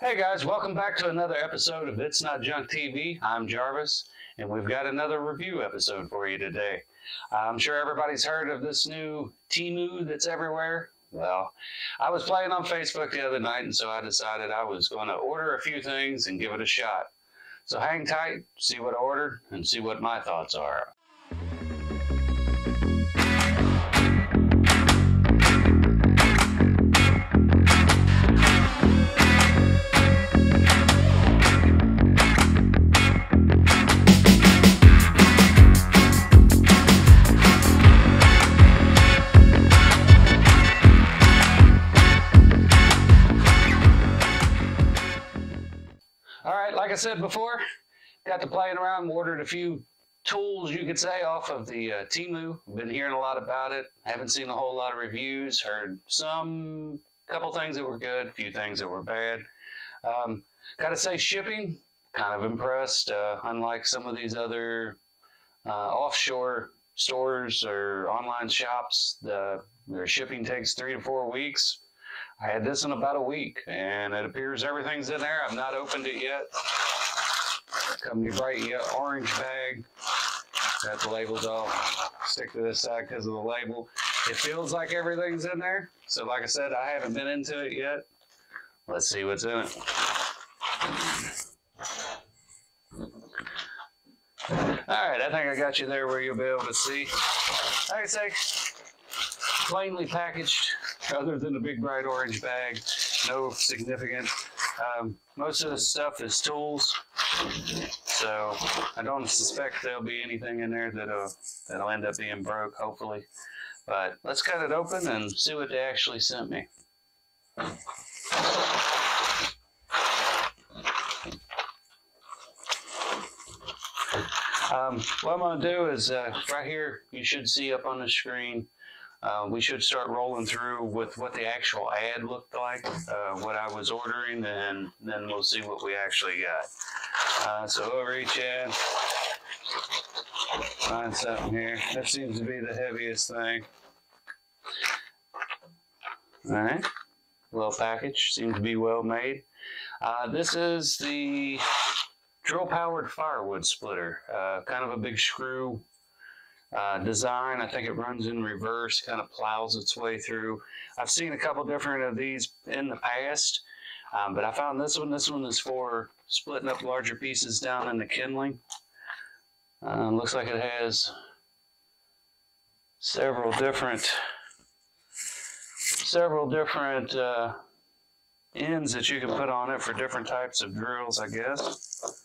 Hey guys, welcome back to another episode of It's Not Junk TV. I'm Jarvis, and we've got another review episode for you today. I'm sure everybody's heard of this new Temu that's everywhere. Well, I was playing on Facebook the other night, and so I decided I was going to order a few things and give it a shot. So hang tight, see what I ordered, and see what my thoughts are. Like I said before, got to playing around, ordered a few tools, you could say, off of the Temu. Been hearing a lot about it. Haven't seen a whole lot of reviews. Heard couple things that were good, a few things that were bad. Got to say, shipping, kind of impressed. Unlike some of these other offshore stores or online shops, their shipping takes 3 to 4 weeks. I had this in about a week, and it appears everything's in there. I've not opened it yet. Come to bright orange bag. Got the labels off. Stick to this side because of the label. It feels like everything's in there. So like I said, I haven't been into it yet. Let's see what's in it. All right, I think I got you there where you'll be able to see. Like I say, plainly packaged, other than the big bright orange bag. No significant. Most of the stuff is tools, so I don't suspect there'll be anything in there that'll end up being broke, hopefully. But let's cut it open and see what they actually sent me. What I'm going to do is, right here, you should see up on the screen, we should start rolling through with what the actual ad looked like, what I was ordering, and then we'll see what we actually got. So over each ad, find something here. That seems to be the heaviest thing. All right, well packaged, seems to be well made. This is the drill-powered firewood splitter, kind of a big screw design. I think it runs in reverse, kind of plows its way through. I've seen a couple different of these in the past, but I found this one. This one is for splitting up larger pieces down in the kindling. Looks like it has several different ends that you can put on it for different types of drills, I guess.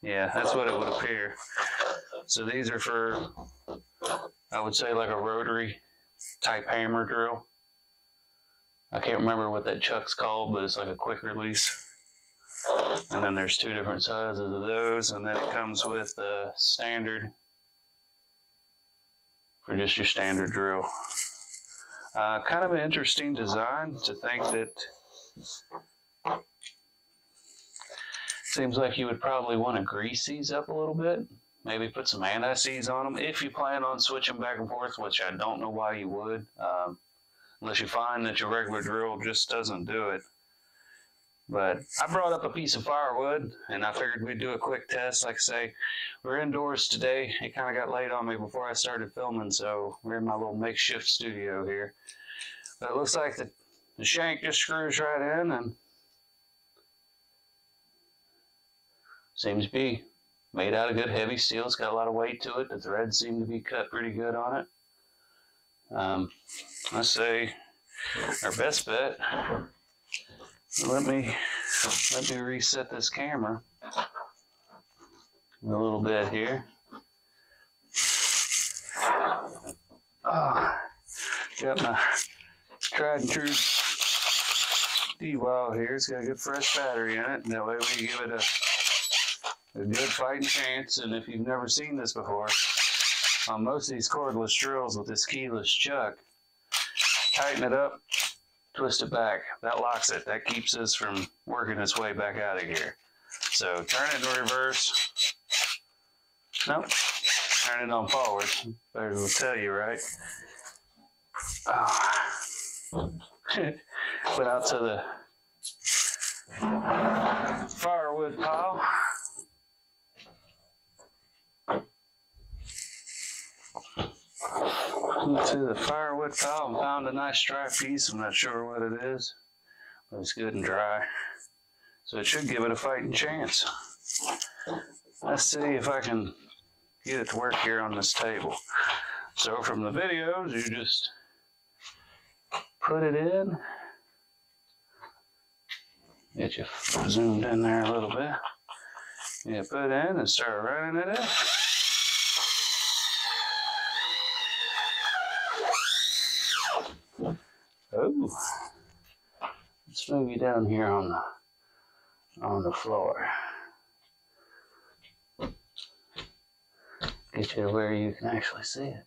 Yeah, that's what it would appear. So these are for, I would say, like a rotary type hammer drill. I can't remember what that chuck's called, but it's like a quick release. And then there's 2 different sizes of those, and then it comes with the standard for just your standard drill. Kind of an interesting design to think that. Seems like you would probably want to grease these up a little bit. Maybe put some anti-seize on them if you plan on switching back and forth, which I don't know why you would, unless you find that your regular drill just doesn't do it. But I brought up a piece of firewood, and I figured we'd do a quick test. Like I say, we're indoors today. It kind of got late on me before I started filming, so we're in my little makeshift studio here. But it looks like the shank just screws right in, and seems to be made out of good heavy steel. It's got a lot of weight to it. The threads seem to be cut pretty good on it. Let's say our best bet. Let me reset this camera a little bit here. Oh, got my tried and true D-Wall here. It's got a good fresh battery in it, and that way we give it a good fighting chance. And if you've never seen this before, on most of these cordless drills with this keyless chuck, tighten it up, twist it back. That locks it. That keeps this from working its way back out of here. So turn it in reverse. Nope. Turn it on forward. Better will tell you, right? Oh. Went out to the firewood pile. Went to the firewood pile and found a nice dry piece. I'm not sure what it is, but it's good and dry. So it should give it a fighting chance. Let's see if I can get it to work here on this table. So from the videos, you just put it in. Get you zoomed in there a little bit. Yeah, put it in and start running it in. Oh, let's move you down here on the floor. Get you to where you can actually see it.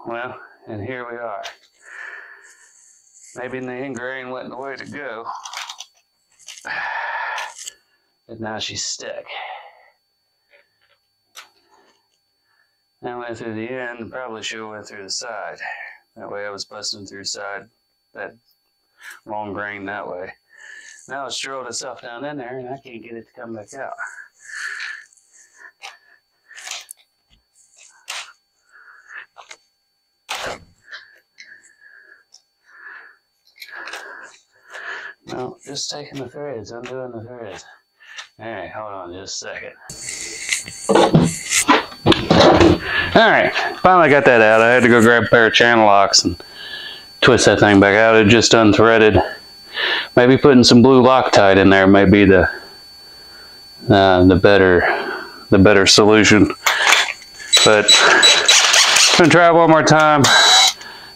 Well, and here we are. Maybe the ingrain wasn't the way to go. But now she's stuck. I went through the end, probably should have went through the side. That way I was busting through side, that long grain that way. Now it's drilled itself down in there and I can't get it to come back out. No, just taking the threads, undoing the threads. Alright, hold on just a second. Alright, finally got that out. I had to go grab a pair of channel locks and twist that thing back out. It just unthreaded. Maybe putting some blue Loctite in there may be the better solution. But I'm gonna try it one more time.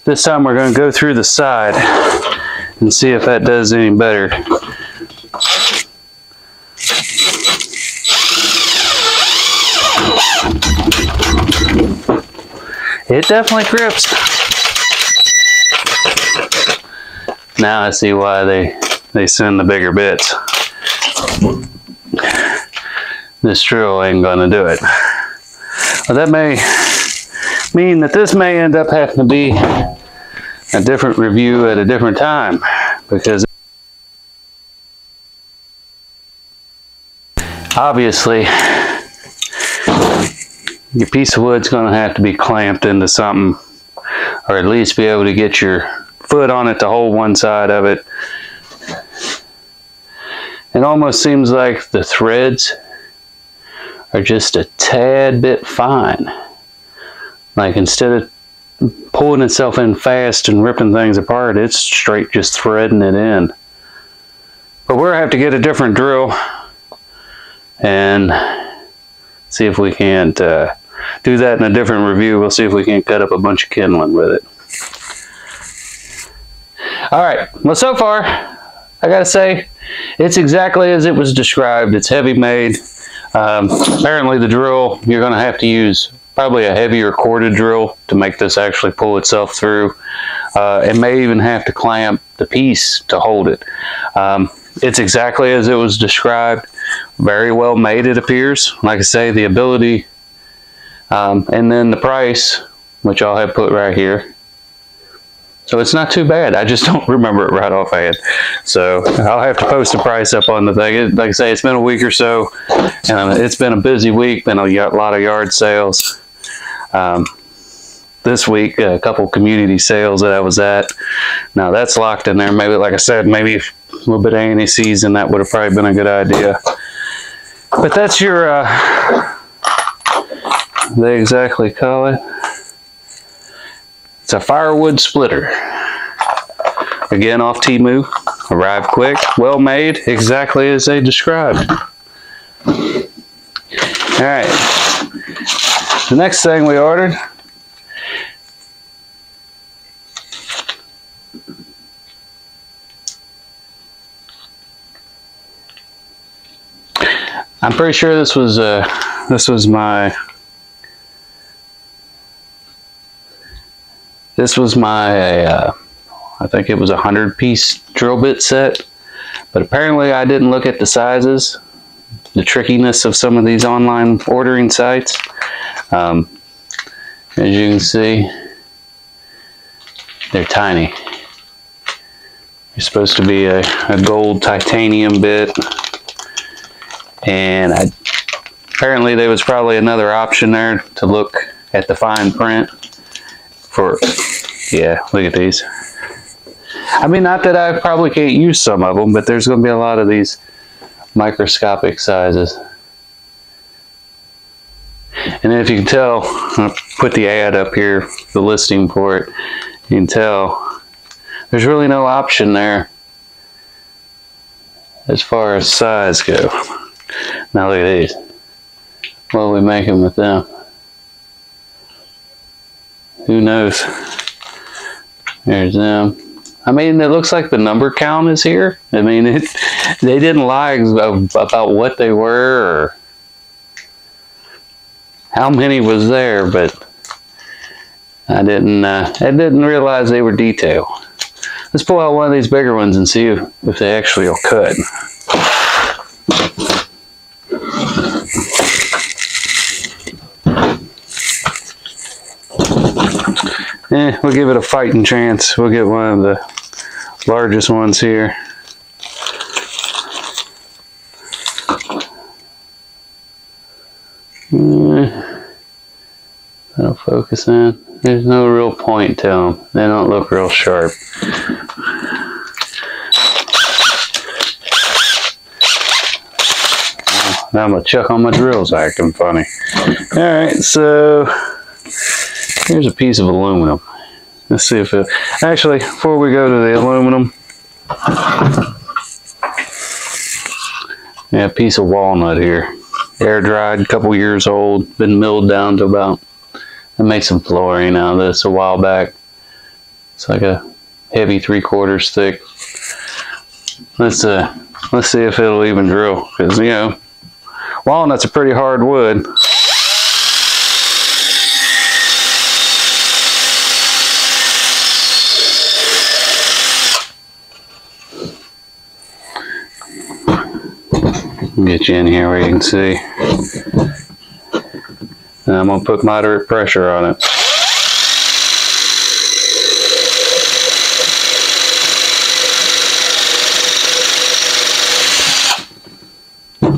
This time we're gonna go through the side and see if that does any better. It definitely grips. Now I see why they send the bigger bits. This drill ain't gonna do it. Well, that may mean that this may end up having to be a different review at a different time, because obviously your piece of wood's going to have to be clamped into something, or at least be able to get your foot on it to hold one side of it. It almost seems like the threads are just a tad bit fine. Like instead of pulling itself in fast and ripping things apart, it's straight just threading it in. But we'll have to get a different drill and see if we can't do that in a different review. We'll see if we can't cut up a bunch of kindling with it. Alright, well so far, I gotta say, it's exactly as it was described. It's heavy made. Apparently the drill, you're gonna have to use probably a heavier corded drill to make this actually pull itself through. It may even have to clamp the piece to hold it. It's exactly as it was described. Very well made, it appears. Like I say, the ability, and then the price, which I'll have put right here. So it's not too bad. I just don't remember it right offhand. So I'll have to post the price up on the thing. Like I say, it's been a week or so. It's been a busy week. Been a lot of yard sales. This week, a couple community sales that I was at. Now that's locked in there. Maybe, like I said, maybe a little bit of anti-season. That would have probably been a good idea. But that's your, they exactly call it. It's a firewood splitter. Again, off Temu. Arrived quick, well made, exactly as they described. Alright. The next thing we ordered I'm pretty sure this was my I think it was a 100-piece drill bit set, but apparently I didn't look at the sizes, the trickiness of some of these online ordering sites. As you can see, they're tiny. They're supposed to be a gold titanium bit, and apparently there was probably another option there to look at the fine print for, yeah, look at these. I mean, not that I probably can't use some of them, but there's going to be a lot of these microscopic sizes. And if you can tell, I'll put the ad up here, the listing for it. You can tell there's really no option there as far as size go. Now look at these. What are we making with them? Who knows? There's them. I mean, it looks like the number count is here. I mean, they didn't lie about what they were or how many was there, but I didn't realize they were detailed. Let's pull out one of these bigger ones and see if they actually will cut. We'll give it a fighting chance. We'll get one of the largest ones here. That'll focus in. There's no real point to them. They don't look real sharp. Now I'm gonna chuck on my drills acting funny. Alright, so here's a piece of aluminum. Let's see if it... Actually, before we go to the aluminum, yeah, a piece of walnut here. Air dried, a couple years old, been milled down to about... I made some flooring out of this a while back. It's like a heavy 3/4 thick. Let's see if it'll even drill, because you know, walnut's a pretty hard wood. Get you in here where you can see. And I'm going to put moderate pressure on it.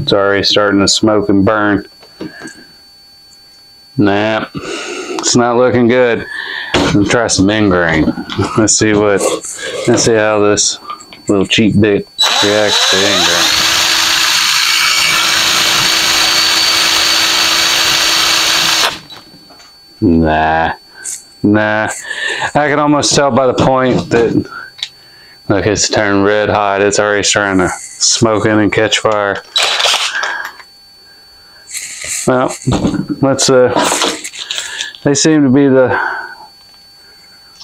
It's already starting to smoke and burn. Nah, it's not looking good. Let's try some ingrain. Let's see how this little cheap bit reacts to ingrain. Nah. I can almost tell by the point that, look, it's turned red hot. It's already starting to smoke in and catch fire. Well, they seem to be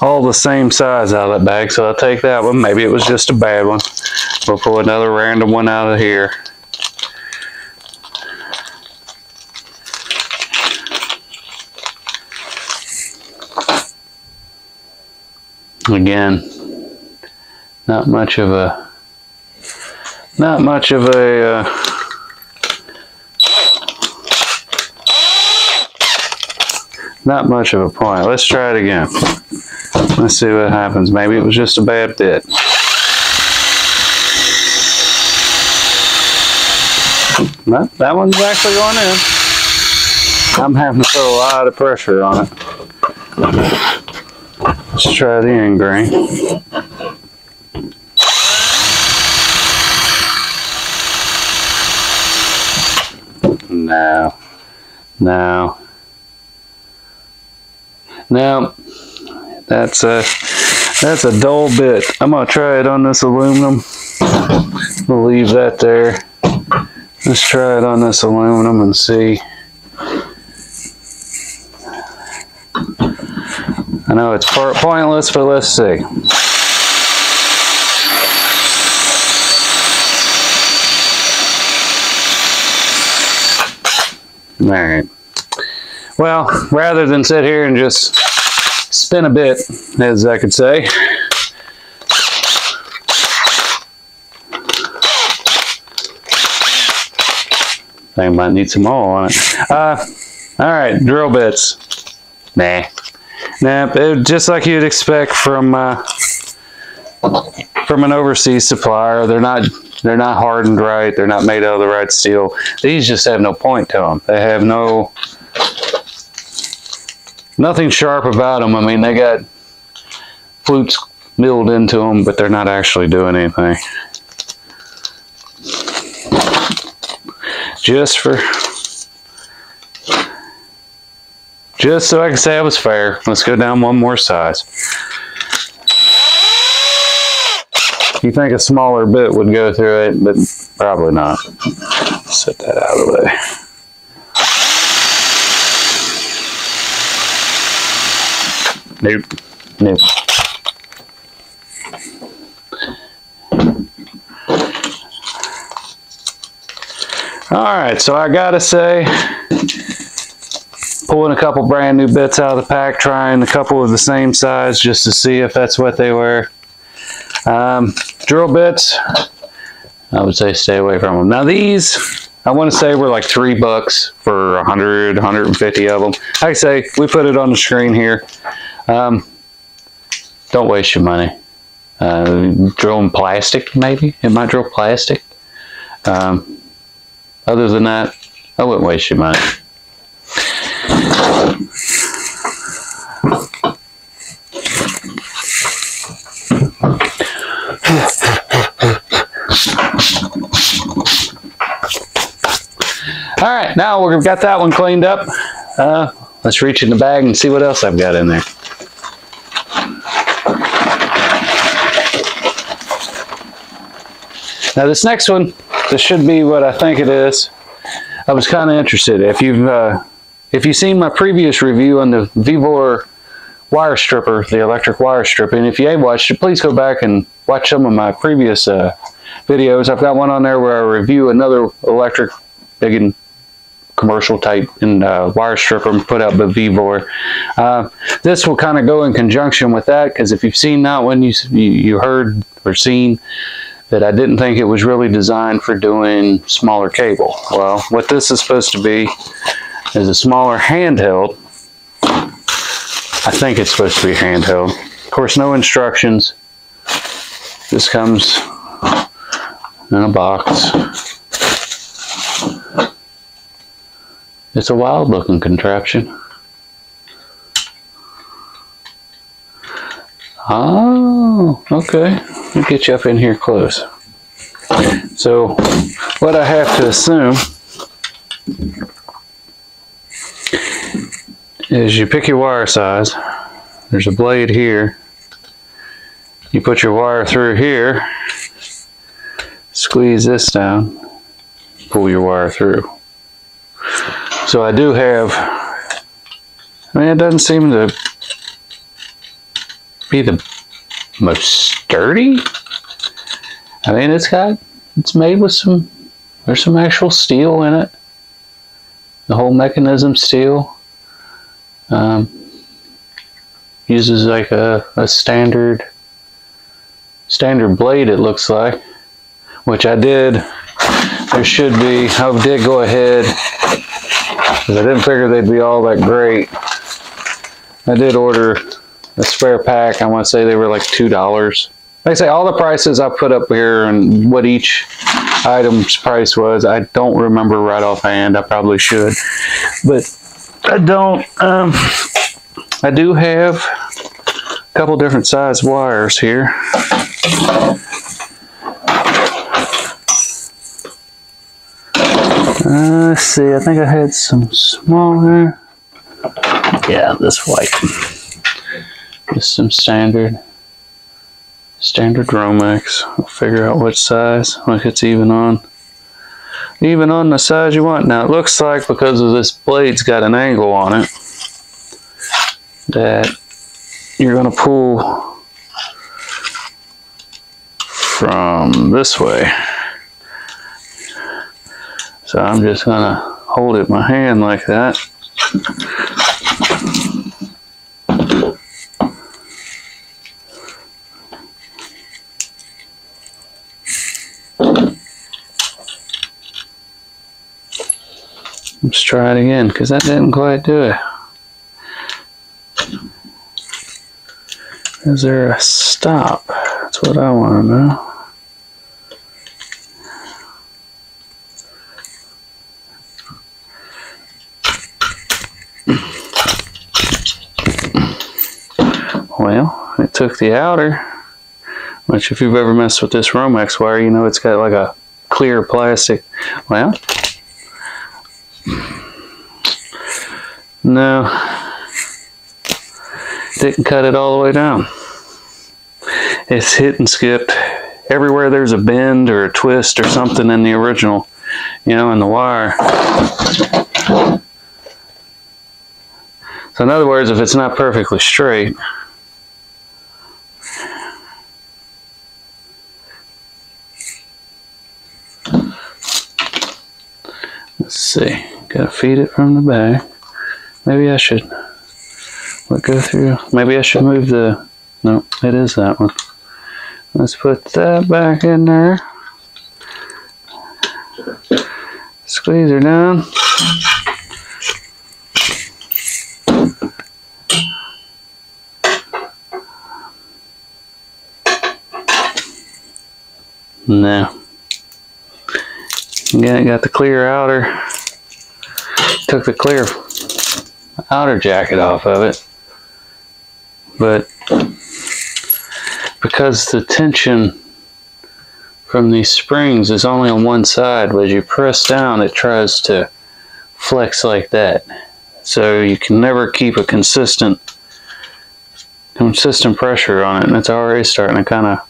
all the same size out of that bag, so I'll take that one. Maybe it was just a bad one. We'll pull another random one out of here. Again, not much of a point. Let's try it again. Let's see what happens. Maybe it was just a bad bit. That one's actually going in. I'm having to put a lot of pressure on it. Let's try the ingrain. No. That's a dull bit. I'm gonna try it on this aluminum. We'll leave that there. Let's try it on this aluminum and see. I know it's pointless, but let's see. All right. Well, rather than sit here and just spin a bit, as I could say, I might need some oil on it. All right, drill bits. Nah, just like you'd expect from an overseas supplier. They're not hardened right. They're not made out of the right steel. These just have no point to them. They have nothing sharp about them. I mean, they got flutes milled into them, but they're not actually doing anything. Just so I can say I was fair. Let's go down one more size. You think a smaller bit would go through it, but probably not. Set that out of the way. Nope. Alright, so I gotta say, pulling a couple brand new bits out of the pack, trying a couple of the same size just to see if that's what they were. Drill bits, I would say stay away from them. Now these, I want to say were like $3 for 100, 150 of them. Like I say, we put it on the screen here. Don't waste your money. Drill in plastic, maybe. It might drill plastic. Other than that, I wouldn't waste your money. All right, now we've got that one cleaned up. Let's reach in the bag and see what else I've got in there. Now this next one, this should be what I think it is. I was kind of interested. If you've seen my previous review on the Vevor wire stripper, the electric wire stripper, and if you ain't watched it, please go back and watch some of my previous videos. I've got one on there where I review another electric big and commercial type and wire stripper put out by Vevor. This will kind of go in conjunction with that, because if you've seen that one, you heard or seen that I didn't think it was really designed for doing smaller cable. Well, what this is supposed to be is a smaller handheld. I think it's supposed to be handheld. Of course, no instructions. This comes in a box. It's a wild looking contraption. Oh, okay. Let me get you up in here close. So, what I have to assume is you pick your wire size. There's a blade here. You put your wire through here, squeeze this down, pull your wire through. So I do have, I mean, it doesn't seem to be the most sturdy. I mean, it's made with there's some actual steel in it. The whole mechanism steel. Uses like a standard blade, it looks like, which I did. There should be, I did go ahead, because I didn't figure they'd be all that great. I did order a spare pack. I want to say they were like $2. Like I say, all the prices I put up here and what each item's price was, I don't remember right offhand. I probably should, but I don't. I do have a couple different size wires here. Let's see, I think I had some smaller. Yeah, this white. Just some standard Romex. I'll figure out which size. Like it's even on the size you want. Now it looks like, because of this blade's got an angle on it, that you're going to pull from this way. So I'm just going to hold it in my hand like that. Let's try it again, because that didn't quite do it. Is there a stop? That's what I want to know. Well, it took the outer, which if you've ever messed with this Romex wire, you know it's got like a clear plastic. Well, no, didn't cut it all the way down. It's hit and skipped. Everywhere there's a bend or a twist or something in the original, you know, in the wire. So in other words, if it's not perfectly straight, let's see, gotta feed it from the back. Maybe I should go through, maybe I should move the, no, it is that one. Let's put that back in there. Squeeze her down. No. Again, it got the clear outer. Took the clear outer jacket off of it. But because the tension from these springs is only on one side, but as you press down, it tries to flex like that. So you can never keep a consistent pressure on it, and it's already starting to kind of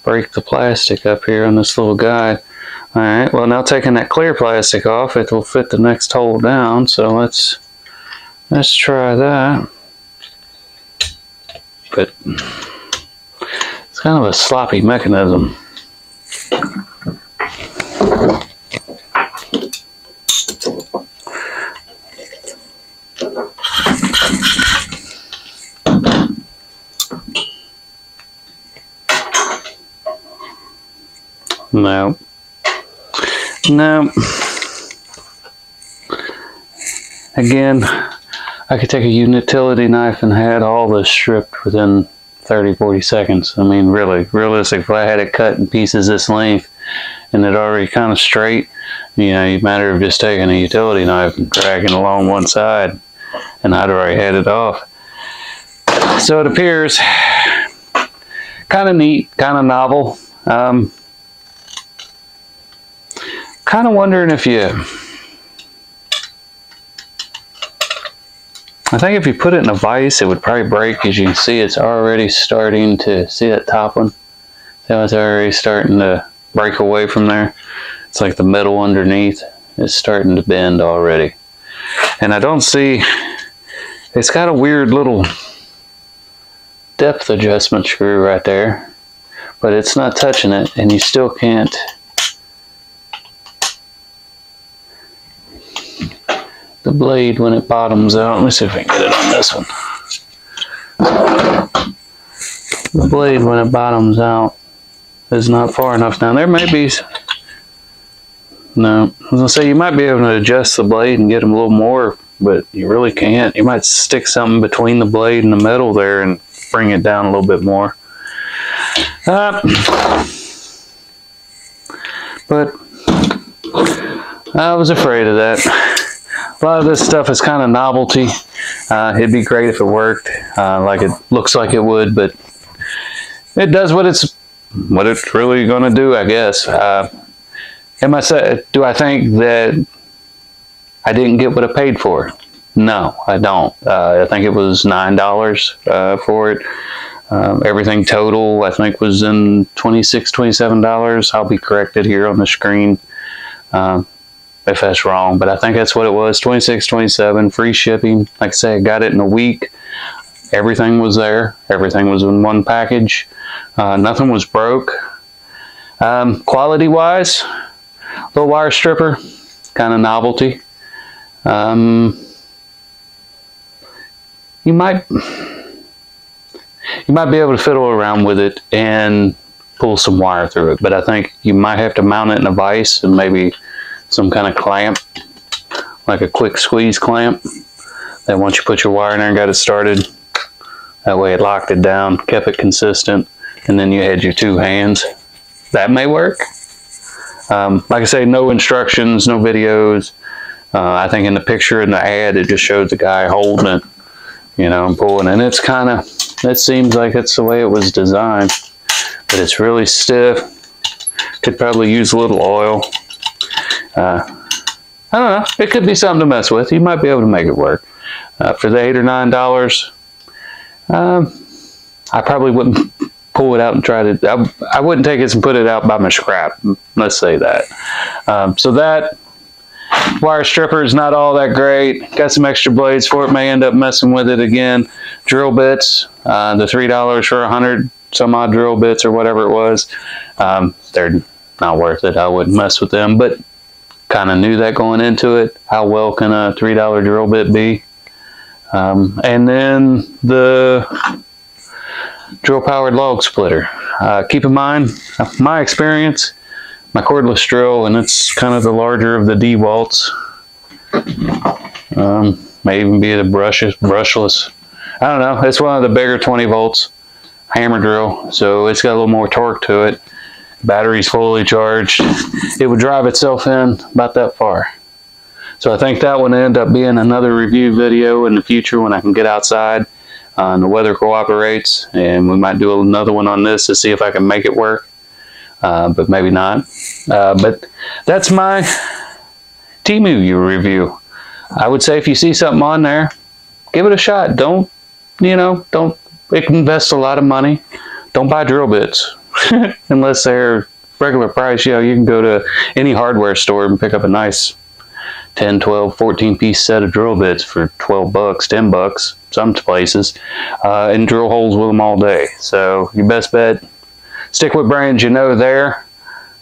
break the plastic up here on this little guide. Alright, well now taking that clear plastic off, it will fit the next hole down, so let's try that. But it's kind of a sloppy mechanism. No. No. Again, I could take a utility knife and had all this stripped within 30-40 seconds. I mean, really, realistic. If I had it cut in pieces this length and it already kind of straight, you know, you matter of just taking a utility knife and dragging along one side, and I'd already had it off. So it appears kind of neat, kind of novel. Kind of wondering if you, I think if you put it in a vise, it would probably break. As you can see, it's already starting to, see that top one? So it's already starting to break away from there. It's like the metal underneath is starting to bend already. And I don't see, it's got a weird little depth adjustment screw right there, but it's not touching it, and you still can't. The blade, when it bottoms out, let me see if I can get it on this one. The blade, when it bottoms out, is not far enough down. There may be, no, I was going to say you might be able to adjust the blade and get them a little more, but you really can't. You might stick something between the blade and the metal there and bring it down a little bit more. But I was afraid of that. A lot of this stuff is kind of novelty. It'd be great if it worked like it looks like it would, but it does what it's really going to do, I guess. Do I think that I didn't get what I paid for it? No, I don't. I think it was $9 for it. Everything total, I think, was in $26, $27. I'll be corrected here on the screen if that's wrong, but I think that's what it was. $26, $27, free shipping. Like I say, I got it in a week. Everything was there. Everything was in one package. Nothing was broke. Quality wise, little wire stripper, kind of novelty. You might be able to fiddle around with it and pull some wire through it, but I think you might have to mount it in a vise and maybe some kind of clamp, like a quick squeeze clamp, that once you put your wire in there and got it started, that way it locked it down, kept it consistent, and then you had your two hands. That may work. Like I say, no instructions, no videos. I think in the picture in the ad, it just shows the guy holding it, you know, and pulling. And it's kind of, it seems like it's the way it was designed, but it's really stiff. Could probably use a little oil. I don't know. It could be something to mess with. You might be able to make it work. For the $8 or $9, I probably wouldn't pull it out and try to, I wouldn't take it and put it out by my scrap. Let's say that. So that wire stripper is not all that great. Got some extra blades for it. May end up messing with it again. Drill bits, the $3 for 100 some odd drill bits or whatever it was. They're not worth it. I wouldn't mess with them, but kind of knew that going into it. How well can a $3 drill bit be? And then the drill powered log splitter. Keep in mind, my experience, my cordless drill, and it's kind of the larger of the D-Waltz. May even be the brushless. I don't know. It's one of the bigger 20 volts hammer drill, so it's got a little more torque to it. Battery's fully charged. It would drive itself in about that far. So I think that would end up being another review video in the future when I can get outside and the weather cooperates, and we might do another one on this to see if I can make it work, but maybe not. But that's my Temu review. I would say if you see something on there, give it a shot. Don't invest a lot of money. Don't buy drill bits unless they're regular price. You know, you can go to any hardware store and pick up a nice 10, 12, 14 piece set of drill bits for 12 bucks, 10 bucks, some places, and drill holes with them all day. So your best bet, stick with brands you know there.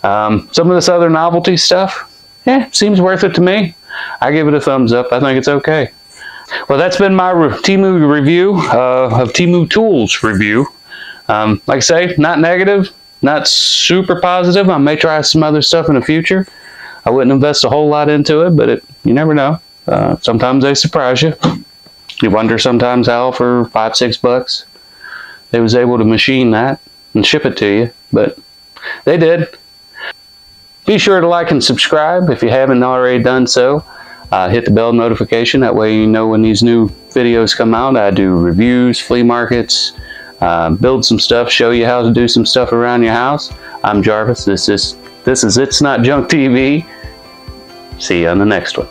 Some of this other novelty stuff, seems worth it to me. I give it a thumbs up. I think it's okay. Well, that's been my Temu review of Temu Tools review. Like I say, not negative, not super positive. I may try some other stuff in the future. I wouldn't invest a whole lot into it, but you never know. Sometimes they surprise you. You wonder sometimes how for $5, $6 they was able to machine that and ship it to you, but they did. Be sure to like and subscribe if you haven't already done so. Hit the bell notification, that way you know when these new videos come out. I do reviews, flea markets, build some stuff, show you how to do some stuff around your house. I'm Jarvis. This is It's Not Junk TV. See you on the next one.